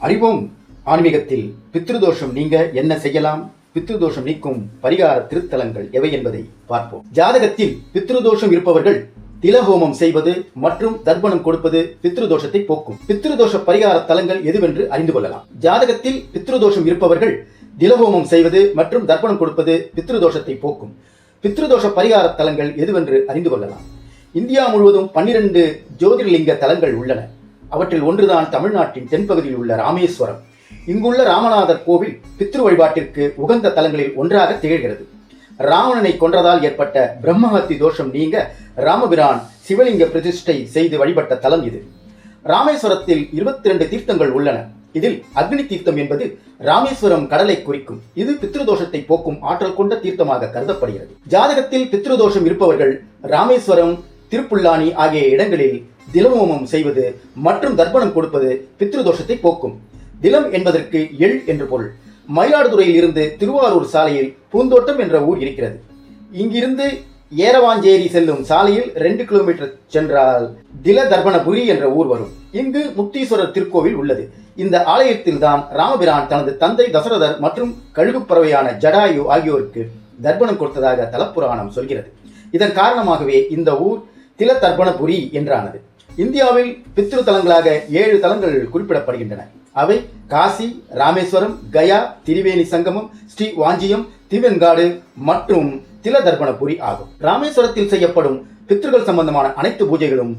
அறிவோம் ஆன்மீகத்தில் பித்ருதோஷம் நீங்க என்ன செய்யலாம், பித்ருதோஷம் நீக்கும் பரிகார திருத்தலங்கள் எவை என்பதை பார்ப்போம். ஜாதகத்தில் பித்ருதோஷம் இருப்பவர்கள் திலஹோமம் செய்வது மற்றும் தர்ப்பணம் கொடுப்பது பித்ருதோஷத்தை போக்கும். பித்ருதோஷ பரிகார தலங்கள் எதுவென்று அறிந்து கொள்ளலாம். ஜாதகத்தில் பித்ருதோஷம் இருப்பவர்கள் திலஹோமம் செய்வது மற்றும் தர்ப்பணம் கொடுப்பது பித்ருதோஷத்தை போக்கும். பித்ருதோஷ பரிகார தலங்கள் எதுவென்று அறிந்து கொள்ளலாம். இந்தியா முழுவதும் 12 ஜோதிர்லிங்க தலங்கள் உள்ளன. அவற்றில் ஒன்றுதான் தமிழ்நாட்டின் தென்பகுதியில் உள்ள ராமேஸ்வரம். இங்குள்ள ராமநாதர் கோவில் பித்ரு வழிபாட்டிற்கு உகந்த தலங்களில் ஒன்றாக திகழ்கிறது. ராவணனை கொன்றதால் ஏற்பட்ட பிரம்மஹத்தி தோஷம் நீங்க ராமபிரான் சிவலிங்க பிரதிஷ்டை செய்து வழிபட்ட தலம் இது. ராமேஸ்வரத்தில் 22 தீர்த்தங்கள் உள்ளன. இதில் அக்னி தீர்த்தம் என்பது ராமேஸ்வரம் கடலை குறிக்கும். இது பித்ருதோஷத்தை போக்கும் ஆற்றல் கொண்ட தீர்த்தமாக கருதப்படுகிறது. ஜாதகத்தில் பித்ருதோஷம் இருப்பவர்கள் ராமேஸ்வரம், திருப்புல்லானி ஆகிய இடங்களில் திலஹோமம் செய்வது மற்றும் தர்ப்பணம் கொடுப்பது பித்ருதோஷத்தை போக்கும். திலம் என்பதற்கு எள் என்று பொருள். மயிலாடுதுறையில் இருந்து திருவாரூர் சாலையில் பூந்தோட்டம் என்ற ஊர் இருக்கிறது. இங்கிருந்து ஏரவாஞ்சேரி செல்லும் சாலையில் 2 கிலோமீட்டர் சென்றால் தில தர்ப்பணபுரி என்ற ஊர் வரும். இங்கு முக்தீஸ்வரர் திருக்கோவில் உள்ளது. இந்த ஆலயத்தில் தான் ராமபிரான் தனது தந்தை தசரதர் மற்றும் கழுகுப்பறவையான ஜடாயு ஆகியோருக்கு தர்ப்பணம் கொடுத்ததாக தலப்புராணம் சொல்கிறது. இதன் காரணமாகவே இந்த ஊர் தில தர்ப்பணபுரி என்றானது. இந்தியாவில் பித்ரு தலங்களாக 7 தலங்கள் குறிப்பிடப்படுகின்றன. அவை காசி, ராமேஸ்வரம், கயா, திரிவேணி சங்கமம், ஸ்ரீ வாஞ்சியம், திருவெண்காடு மற்றும் தில தர்ப்பணபுரி ஆகும். ராமேஸ்வரத்தில் செய்யப்படும் பித்ருகள் சம்பந்தமான அனைத்து பூஜைகளும்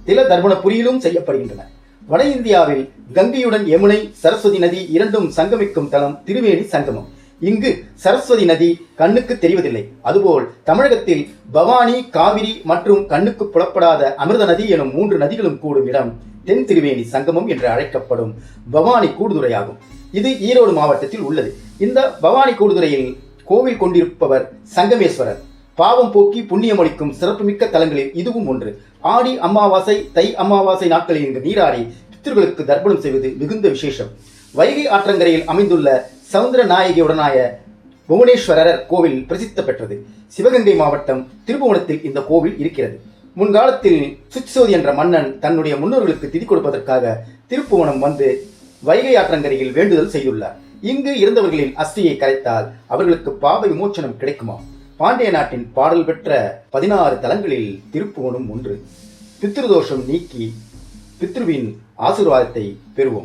தில தர்ப்பணபுரியிலும் செய்யப்படுகின்றன. வட இந்தியாவில் கங்கையுடன் யமுனை, சரஸ்வதி நதி இரண்டும் சங்கமிக்கும் தலம் திரிவேணி சங்கமம். இங்கு சரஸ்வதி நதி கண்ணுக்கு தெரிவதில்லை. அதுபோல் தமிழகத்தில் பவானி, காவிரி மற்றும் கண்ணுக்கு புலப்படாத அமிர்த நதி எனும் 3 நதிகளும் கூடும் இடம் தென் திரிவேணி சங்கமம் என்று அழைக்கப்படும் பவானி கூடுதுறையாகும். இது ஈரோடு மாவட்டத்தில் உள்ளது. இந்த பவானி கூடுதுறையில் கோவில் கொண்டிருப்பவர் சங்கமேஸ்வரர். பாவம் போக்கி புண்ணியமளிக்கும் சிறப்புமிக்க தலங்களில் இதுவும் ஒன்று. ஆடி அமாவாசை, தை அமாவாசை நாட்களில் இங்கு நீராடி பித்ருக்களுக்கு தர்ப்பணம் செய்வது மிகுந்த விசேஷம். வைகை ஆற்றங்கரையில் அமைந்துள்ள சவுந்தர நாயகியுடனாய புவனேஸ்வரர் கோவில் பிரசித்த பெற்றது. சிவகங்கை மாவட்டம் திருப்புவனத்தில் இந்த கோவில் இருக்கிறது. முன்காலத்தில் சுச்சோதி என்ற மன்னன் தன்னுடைய முன்னோர்களுக்கு திதி கொடுப்பதற்காக திருப்புவனம் வந்து வைகை ஆற்றங்கரையில் வேண்டுதல் செய்துள்ளார். இங்கு இருந்தவர்களின் அஸ்தியை கரைத்தால் அவர்களுக்கு பாவ விமோச்சனம் கிடைக்குமா? பாண்டிய நாட்டின் பாடல் பெற்ற 16 தலங்களில் திருப்புவனம் ஒன்று. பித்ருதோஷம் நீக்கி பித்ருவின் ஆசீர்வாதத்தை பெறுவோம்.